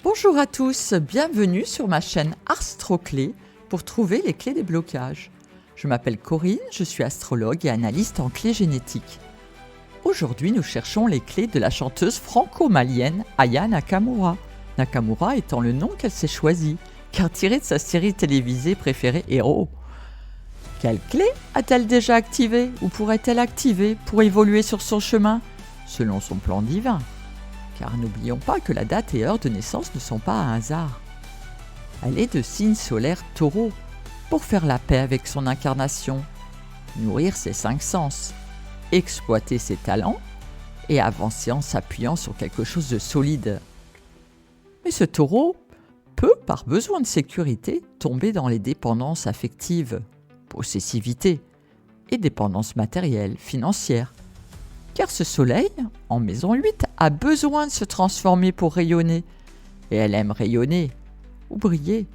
Bonjour à tous, bienvenue sur ma chaîne Astroclés pour trouver les clés des blocages. Je m'appelle Corinne, je suis astrologue et analyste en clés génétiques. Aujourd'hui, nous cherchons les clés de la chanteuse franco-malienne Aya Nakamura. Nakamura étant le nom qu'elle s'est choisi, car tiré de sa série télévisée préférée Héros. Quelle clé a-t-elle déjà activée ou pourrait-elle activer pour évoluer sur son chemin, selon son plan divin ? Car n'oublions pas que la date et heure de naissance ne sont pas un hasard. Elle est de signe solaire Taureau, pour faire la paix avec son incarnation, nourrir ses 5 sens, exploiter ses talents et avancer en s'appuyant sur quelque chose de solide. Mais ce Taureau peut, par besoin de sécurité, tomber dans les dépendances affectives, possessivité et dépendance matérielle, financière. Car ce soleil, en maison 8, a besoin de se transformer pour rayonner. Et elle aime rayonner, ou briller,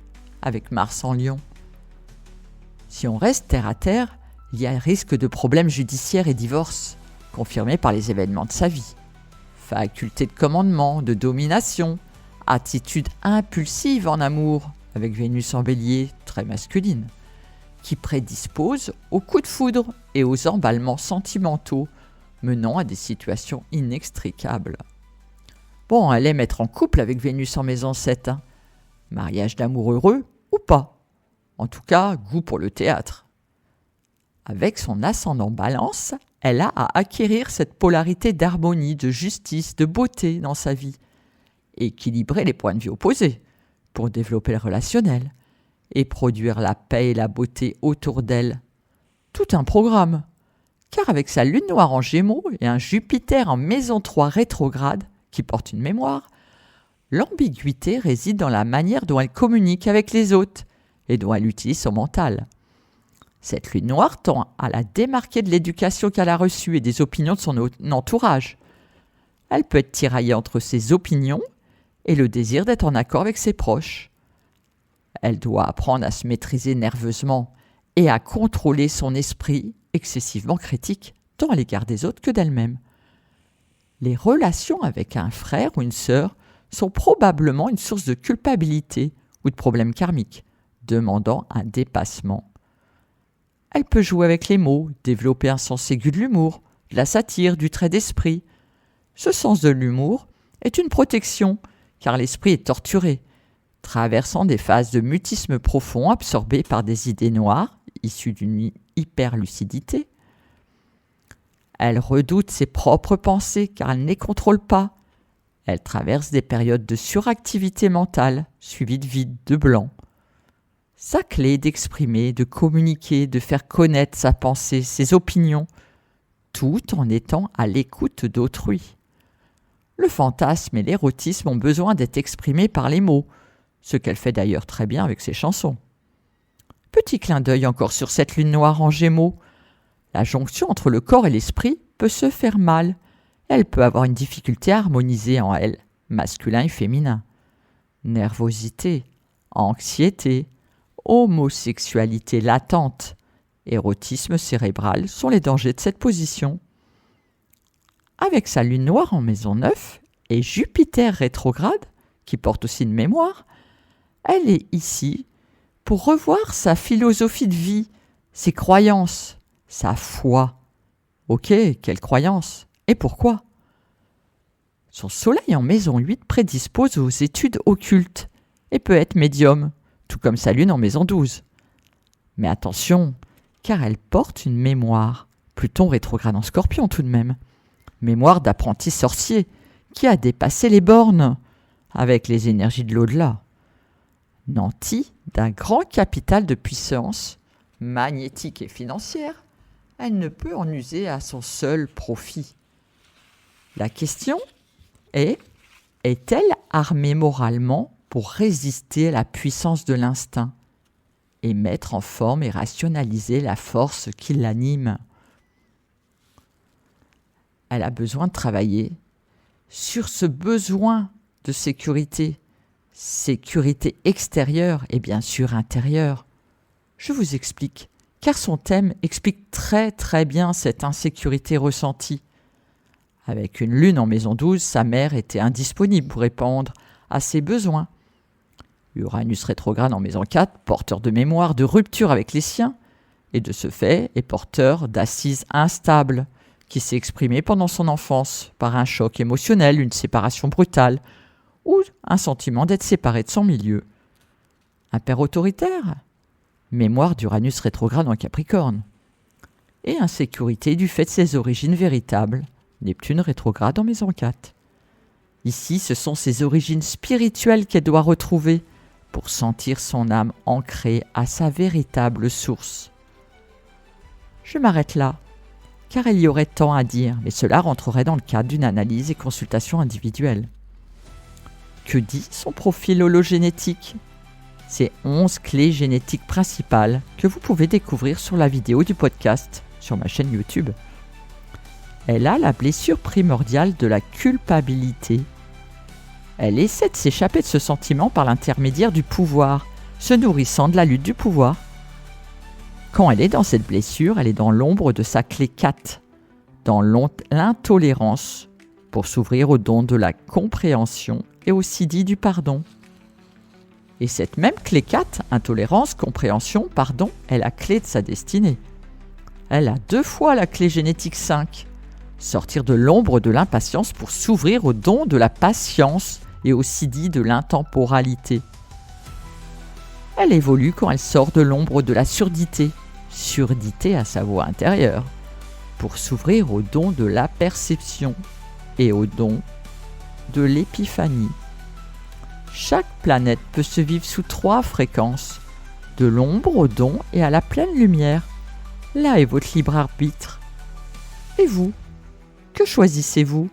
avec Mars en Lion. Si on reste terre à terre, il y a un risque de problèmes judiciaires et divorce, confirmés par les événements de sa vie. Faculté de commandement, de domination, attitude impulsive en amour, avec Vénus en Bélier, très masculine, qui prédispose aux coups de foudre et aux emballements sentimentaux, menant à des situations inextricables. Bon, elle aime être en couple avec Vénus en maison 7. Mariage d'amour heureux ou pas. En tout cas, goût pour le théâtre. Avec son ascendant Balance, elle a à acquérir cette polarité d'harmonie, de justice, de beauté dans sa vie. Équilibrer les points de vue opposés pour développer le relationnel et produire la paix et la beauté autour d'elle. Tout un programme. Car avec sa lune noire en Gémeaux et un Jupiter en maison 3 rétrograde, qui porte une mémoire, l'ambiguïté réside dans la manière dont elle communique avec les autres et dont elle utilise son mental. Cette lune noire tend à la démarquer de l'éducation qu'elle a reçue et des opinions de son entourage. Elle peut être tiraillée entre ses opinions et le désir d'être en accord avec ses proches. Elle doit apprendre à se maîtriser nerveusement et à contrôler son esprit excessivement critique, tant à l'égard des autres que d'elle-même. Les relations avec un frère ou une sœur sont probablement une source de culpabilité ou de problèmes karmiques, demandant un dépassement. Elle peut jouer avec les mots, développer un sens aigu de l'humour, de la satire, du trait d'esprit. Ce sens de l'humour est une protection, car l'esprit est torturé, traversant des phases de mutisme profond absorbées par des idées noires, issues d'une hyperlucidité. Elle redoute ses propres pensées car elle ne les contrôle pas. Elle traverse des périodes de suractivité mentale, suivies de vide, de blanc. Sa clé est d'exprimer, de communiquer, de faire connaître sa pensée, ses opinions, tout en étant à l'écoute d'autrui. Le fantasme et l'érotisme ont besoin d'être exprimés par les mots, ce qu'elle fait d'ailleurs très bien avec ses chansons. Petit clin d'œil encore sur cette lune noire en Gémeaux. La jonction entre le corps et l'esprit peut se faire mal. Elle peut avoir une difficulté à harmoniser en elle, masculin et féminin. Nervosité, anxiété, homosexualité latente, érotisme cérébral sont les dangers de cette position. Avec sa lune noire en maison 9 et Jupiter rétrograde, qui porte aussi une mémoire, elle est ici pour revoir sa philosophie de vie, ses croyances, sa foi. Ok, quelle croyance ? Et pourquoi ? Son soleil en maison 8 prédispose aux études occultes et peut être médium, tout comme sa lune en maison 12. Mais attention, car elle porte une mémoire, Pluton rétrograde en Scorpion tout de même, mémoire d'apprenti sorcier qui a dépassé les bornes avec les énergies de l'au-delà. Nantie d'un grand capital de puissance, magnétique et financière, elle ne peut en user à son seul profit. La question est-elle armée moralement pour résister à la puissance de l'instinct et mettre en forme et rationaliser la force qui l'anime ? Elle a besoin de travailler sur ce besoin de sécurité extérieure et bien sûr intérieure. Je vous explique, car son thème explique très très bien cette insécurité ressentie. Avec une lune en maison 12, sa mère était indisponible pour répondre à ses besoins. Uranus rétrograde en maison 4, porteur de mémoire, de rupture avec les siens, et de ce fait est porteur d'assises instables, qui s'est exprimé pendant son enfance par un choc émotionnel, une séparation brutale, ou un sentiment d'être séparé de son milieu. Un père autoritaire, mémoire d'Uranus rétrograde en Capricorne, et insécurité du fait de ses origines véritables, Neptune rétrograde en maison 4. Ici, ce sont ses origines spirituelles qu'elle doit retrouver pour sentir son âme ancrée à sa véritable source. Je m'arrête là, car il y aurait tant à dire, mais cela rentrerait dans le cadre d'une analyse et consultation individuelle. Que dit son profil hologénétique ? Ces 11 clés génétiques principales que vous pouvez découvrir sur la vidéo du podcast sur ma chaîne YouTube. Elle a la blessure primordiale de la culpabilité. Elle essaie de s'échapper de ce sentiment par l'intermédiaire du pouvoir, se nourrissant de la lutte du pouvoir. Quand elle est dans cette blessure, elle est dans l'ombre de sa clé 4, dans l'intolérance, pour s'ouvrir au don de la compréhension et aussi dit du pardon. Et cette même clé 4, intolérance, compréhension, pardon, est la clé de sa destinée. Elle a 2 fois la clé génétique 5, sortir de l'ombre de l'impatience pour s'ouvrir au don de la patience et aussi dit de l'intemporalité. Elle évolue quand elle sort de l'ombre de la surdité à sa voix intérieure, pour s'ouvrir au don de la perception et au don de l'épiphanie. Chaque planète peut se vivre sous 3 fréquences, de l'ombre au don et à la pleine lumière. Là est votre libre arbitre. Et vous, que choisissez-vous ?